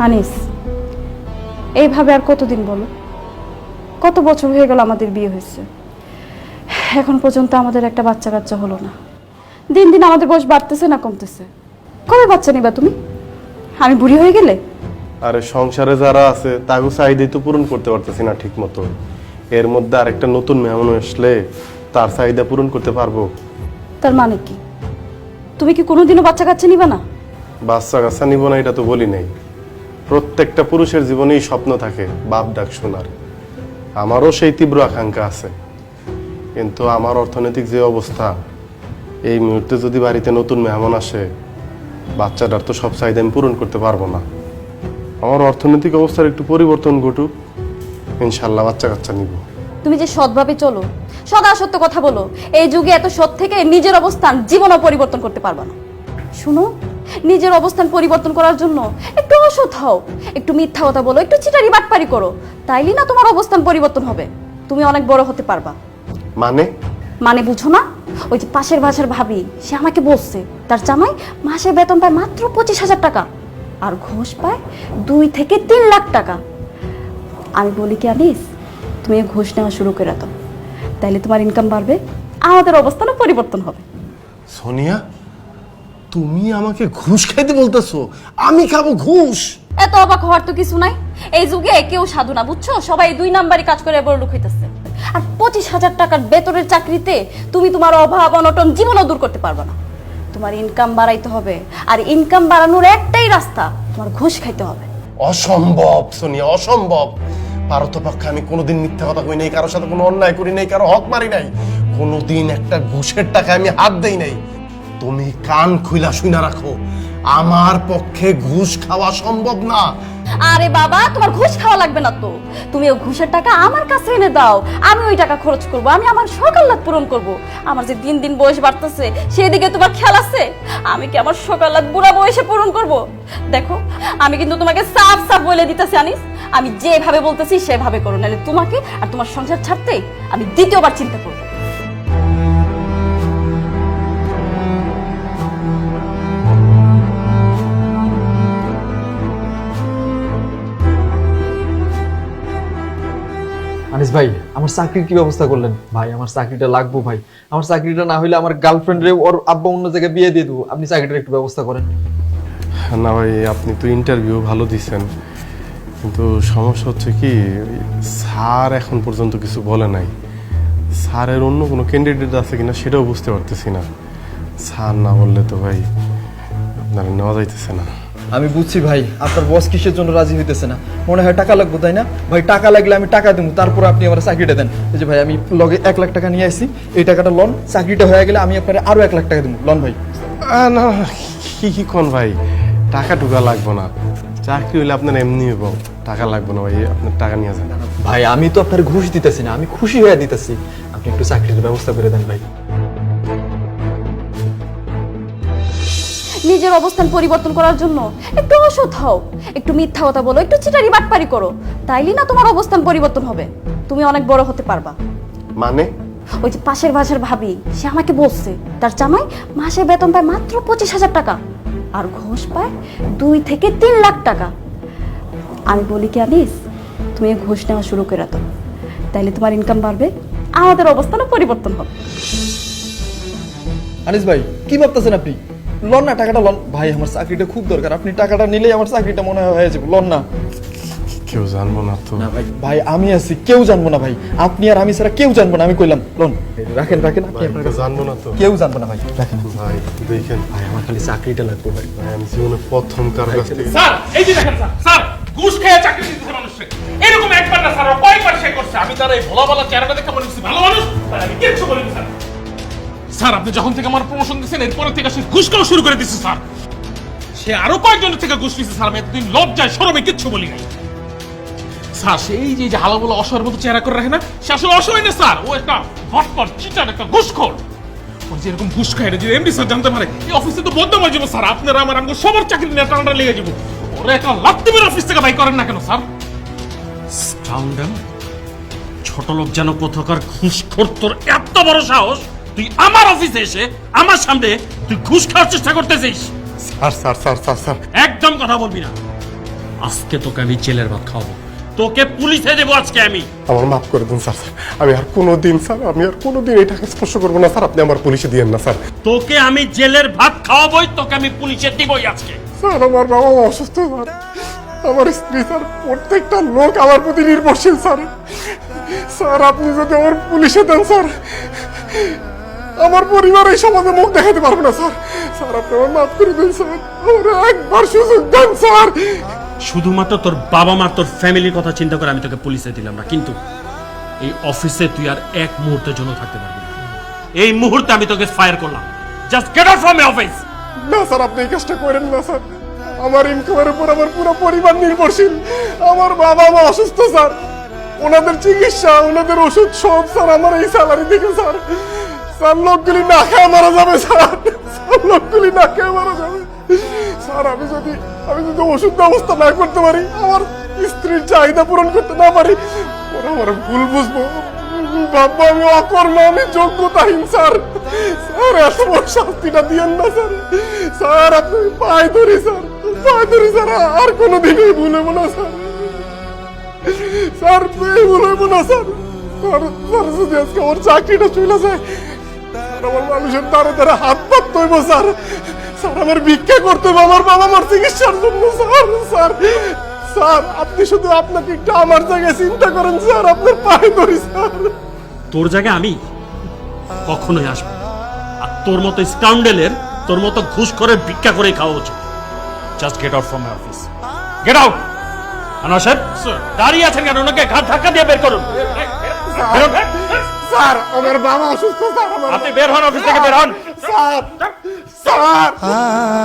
আনিস, এইভাবে আর কতদিন বলো? কত বছর হয়ে গেল আমাদের বিয়ে হয়েছে, এখন পর্যন্ত আমাদের একটা বাচ্চা কাচ্চা হলো না। দিন দিন আমাদের বয়স বাড়তেছে না কমতেছে? কবে বাচ্চা নিবা তুমি? আমি বুড়ি হয়ে গেলে? আরে সংসারে যারা আছে তাকে চাহিদাই তো পূরণ করতে পারতেছি না ঠিক মতো। এর মধ্যে আরেকটা নতুন মেহমান আসলে তার চাহিদা পূরণ করতে পারবো? তার মানে কি তুমি কি কোনোদিনও বাচ্চা কাচ্চা নিবা না? বাচ্চা কাচ্চা নিব না এটা তো বলি নাই। প্রত্যেকটা পুরুষের জীবনেই স্বপ্ন থাকে বাপ ডাক শোনার। আমারও সেই তীব্র আকাঙ্ক্ষা আছে, কিন্তু আমার অর্থনৈতিক যে অবস্থা, এই মুহূর্তে যদি বাড়িতে নতুন মেহমান আসে, বাচ্চাটার তো সব চাহিদা আমি পূরণ করতে পারবো না। আমার অর্থনৈতিক অবস্থার একটু পরিবর্তন ঘটুক, ইনশাল্লাহ বাচ্চা কাচ্চা নিব। তুমি যে সৎভাবে চলো, সদা সত্য কথা বলো, এই যুগে এত সৎ থেকে নিজের অবস্থান জীবনও পরিবর্তন করতে পারবা না। শুনো, নিজের অবস্থান পরিবর্তন করার জন্য একটু অসৎ হও, একটু মিথ্যা কথা বলো, একটু চিটারি বাটপারি করো, তাইলে না তোমার অবস্থান পরিবর্তন হবে, তুমি অনেক বড় হতে পারবা। মানে বুঝো না? ওই যে পাশের বাসার ভাবি, সে আমাকে বলছে তার জামাই মাসে বেতন পায় মাত্র 25,000 টাকা, আর ঘুষ পায় 2 থেকে 3 লাখ টাকা। আমি বলি কি আনিস, তুমি ঘুষ নেওয়া শুরু করে দাও, তাইলে তোমার ইনকাম বাড়বে, আমাদের অবস্থানও পরিবর্তন হবে। সোনিয়া, তুমি আমাকে ঘুষ খাইতে বলতেছো? আমি খাবো ঘুষ? এত অবাক হওয়ার তো কিছু নাই, এই যুগে কেউ সাধু না, বুঝছো? সবাই 2 নাম্বারই কাজ করে বড় লোক হইতেছে। আর 25,000 টাকার বেতনের চাকরিতে তুমি তোমার অভাব অনটন জীবনও দূর করতে পারবে না। তোমার ইনকাম বাড়াইতে হবে, আর ইনকাম বাড়ানোর একটাই রাস্তা, তোমার ঘুষ খাইতে হবে। অসম্ভব সোনিয়া, অসম্ভব। পারতপক্ষে আমি কোনোদিন মিথ্যা কথা কই নাই, কারোর সাথে কোনো অন্যায় করি নাই, কারো হক মারি নাই, কোনোদিন একটা ঘুষের টাকা আমি হাত দেই নাই। তুমি কান খুইলা শুইনা রাখো, আমার পক্ষে ঘুষ খাওয়া সম্ভব না। আরে বাবা, তোমার ঘুষ খাওয়া লাগবে না তো, তুমি ওই ঘুষের টাকা আমার কাছে এনে দাও, আমি ওই টাকা খরচ করব, আমি আমার সকালাত পূরণ করব। আমার যে দিন দিন বয়স বাড়তেছে সেদিকে তোমার খেয়াল আছে? আমি কি আমার সকালাত বুড়া বয়সে পূরণ করব? দেখো, আমি কিন্তু তোমাকে সাফ সাফ বলে দিতেছি আনিস, আমি যেভাবে বলতেছি সেভাবে করো, নাহলে তোমাকে আর তোমার সংসার ছাড়তে আমি দ্বিতীয়বার চিন্তা করব। আনিস ভাই, আমার চাকরির কি ব্যবস্থা করলেন? ভাই আমার চাকরিটা লাগবো ভাই, আমার চাকরিটা না হইলে আমার গার্লফ্রেন্ডে ওর আব্বা অন্য জায়গায় বিয়ে দিয়ে দেবো, আপনি চাকরিটার একটু ব্যবস্থা করেন। না ভাই, আপনি তো ইন্টারভিউ ভালো দিচ্ছেন, কিন্তু সমস্যা হচ্ছে কি, স্যার এখন পর্যন্ত কিছু বলে নাই। স্যারের অন্য কোনো ক্যান্ডিডেট আছে কিনা সেটাও বুঝতে পারতেছি না। স্যার না বললে তো ভাই আপনার নেওয়া যাইতেছে না। আমি বুঝছি ভাই, আপনার বস কিসের জন্য রাজি হইতেছে না, মনে হয় টাকা লাগবে, তাই না ভাই? টাকা লাগলে আমি টাকা দেবো, তারপর আপনি আমার চাকরিটা দেন। এই যে ভাই, আমি লগে 1 লাখ টাকা নিয়ে আসছি, এই টাকাটা লোন, চাকরিটা হয়ে গেলে আমি আপনার আরো 1 লাখ টাকা দেবো, লোন ভাই। না, কি কোন ভাই, টাকা টুকা লাগবো না, চাকরি হইলে আপনার এমনি হইব, টাকা লাগবে না ভাই, আপনার টাকা নিয়ে যান। ভাই আমি তো আপনার ঘুষ দিতেছি না, আমি খুশি হয়ে দিতেছি, আপনি একটু চাকরির ব্যবস্থা করে দেন ভাই। নিজের অবস্থান পরিবর্তন করার জন্য একটু অসৎ হও, একটু মিথ্যা কথা বলো, একটু চিটারি বাটপারি করো, তাইলে না তোমার অবস্থান পরিবর্তন হবে, তুমি অনেক বড় হতে পারবা। মানে? ওই যে পাশের বাসার ভাবি, সে আমাকে বলছে তার জামাই মাসে বেতন পায় মাত্র 25,000 টাকা, আর ঘুষ পায় 2 থেকে 3 লাখ টাকা। আমি বলি কি আনিস, তুমি ঘুষ নেওয়া শুরু করে দাও, তাইলে তোমার ইনকাম বাড়বে, আমাদের অবস্থানও পরিবর্তন হবে। আনিস ভাই, কি ভাবতেছেন আপনি? লোন না, টাকাটা লোন ভাই, আমার চাকরিটা খুব দরকার, আপনি টাকাটা নিলেই আমার চাকরিটা মনে হয় হয়ে যাবে, লোন না। কেউ জানবো না তো? না ভাই, ভাই আমি আছি, কেউ জানবো না ভাই, আপনি আর আমি ছাড়া কেউ জানবো না, আমি কইলাম লোন। রাখেন রাখেন, আপনি আপনার কাছে জানবো না তো? কেউ জানবো না ভাই, রাখেন ভাই দেখেন ভাই, আমার খালি চাকরিটা লাগবে ভাই। ভাই, আমি জীবনে প্রথম কারো কাছ থেকে স্যার এই যে দেখেন স্যার, স্যার ঘুষ খেয়ে চাকরি দিতেছে মানুষকে, এরকম একবার না স্যার, কয়েকবার সে করছে। আমি তার এই ভোলা ভোলা চেহারাটা দেখে মনে হচ্ছে ভালো মানুষ, তাই আমি কিচ্ছু বলিনি স্যার। স্যার আপনি যখন থেকে আমার প্রমোশন দিচ্ছেন এরপর থেকে সে ঘুষ খাওয়া শুরু করে দিচ্ছে স্যার। সে আরো কয়েকজনের থেকে ঘুষ নিচ্ছে স্যার, আমি এতদিন লজ্জায় শরমে কিচ্ছু বলি নাই স্যার। সেই যে হালাবোলা অসহায়ের মতো চেহারা করে রাখে না, সে আসলে অসহায় না স্যার, ও একটা ভটপট চিটার, একটা ঘুষখোর। ওর যে এরকম ঘুষ খায় যদি এমডি স্যার জানতে পারে, এই অফিসে তো বদনাম হয়ে যাবো স্যার, আপনারা আমার আমাকে সবার চাকরি নিয়ে টানাটা লেগে যাবো। ওরা একটা লাত্তি মেরে অফিস থেকে বাই করেন না কেন স্যার? স্কাউন্ডার, ছোট লোক যেন কোথাকার ঘুষখোর, তোর এত বড় সাহস, তুই আমার অফিসে এসে আমার সামনে তুই ঘুষ খাওয়ার চেষ্টা করতেছিস? Sir sir sir sir sir একদম কথা বলবি না। আজকে তোকে আমি জেলের ভাত খাওয়াবো, তোকে পুলিশে দেবো আজকে আমি। আমার মাফ করে দিন স্যার, আমি আর কোনোদিন এই টাকা স্পর্শ করবো না স্যার, আপনি আমার পুলিশে দিয়েন না স্যার। তোকে আমি জেলের ভাত খাওয়াবোই, তোকে আমি পুলিশে দিবই আজকে। স্যার আমার বাবা অসুস্থ স্যার, আমার স্ত্রী স্যার, প্রত্যেকটা লোক আমার প্রতি নির্ভরশীল স্যার। স্যার আপনি যদি আমার পুলিশে দেন স্যার, আমার পরিবার এই সমাজে মুখ দেখাতে পারবে না স্যার। স্যার আপনি আমার মাফ করে দিন স্যার, আমার একবার সুযোগ দেন স্যার। শুধুমাত্র তোর বাবা মা তোর ফ্যামিলির কথা চিন্তা করে আমি তোকে পুলিশে দিলাম না, কিন্তু এই অফিসে তুই আর এক মুহূর্তের জন্য থাকতে পারবি না। এই মুহূর্তে আমি তোকে ফায়ার করলাম। Just get out from my office. না স্যার আপনি এই কাজটা করেন না স্যার, আমার ইনকামের উপর আমার পুরো পরিবার নির্ভরশীল। আমার বাবা মা অসুস্থ স্যার, ওনাদের চিকিৎসা, ওনাদের ওষুধ সব স্যার আমার এই স্যালারি থেকে স্যার। স্যার লোকগুলি না খেয়ে মারা যাবে স্যার, লোকগুলি না খেয়ে মারা যাবে স্যার। আমি যদি ওষুধ ব্যবস্থা না করতে পারি, আমার স্ত্রীর চাহিদা পূরণ করতে না পারি, ওরা আমার ভুল বুঝবো, ভাববো আমি অকর্ম, আমি যোগ্যতাহীন স্যার। স্যার এত বড় শাস্তিটা দিয়েন না স্যার। স্যার আপনি পায়ে ধরি স্যার, আর কোনোদিনই ভুলবো না স্যার। স্যার ভুলবো না স্যার। স্যার যদি আজকে আমার চাকরিটা চলে যায়, স্যার আমার মানুষের দ্বারা দ্বারা হাত পাততে হইব স্যার। স্যার আমার ভিক্ষা করতে হবে আমার বাবা মার চিকিৎসার জন্য স্যার। স্যার আপনি শুধু আপনাকে একটু আমার জায়গায় চিন্তা করেন স্যার, আপনার পায়ে ধরি স্যার। তোর জায়গায় আমি কখনোই আসবো না। আর তোর মতো স্কাউন্ডেলের, তোর মতো ঘুষখোরের ভিক্ষা করে খাওয়া উচিত। Just get out from my office, get out. Anwar সাহেব দাঁড়িয়ে আছেন কেন? ওনাকে ঘাট ধাক্কা দিয়ে বের করুন। বেরোন। স্যার আমার বাবা অসুস্থ স্যার, আপনি বের হন, অফিস থেকে বের হন। Sir sir ah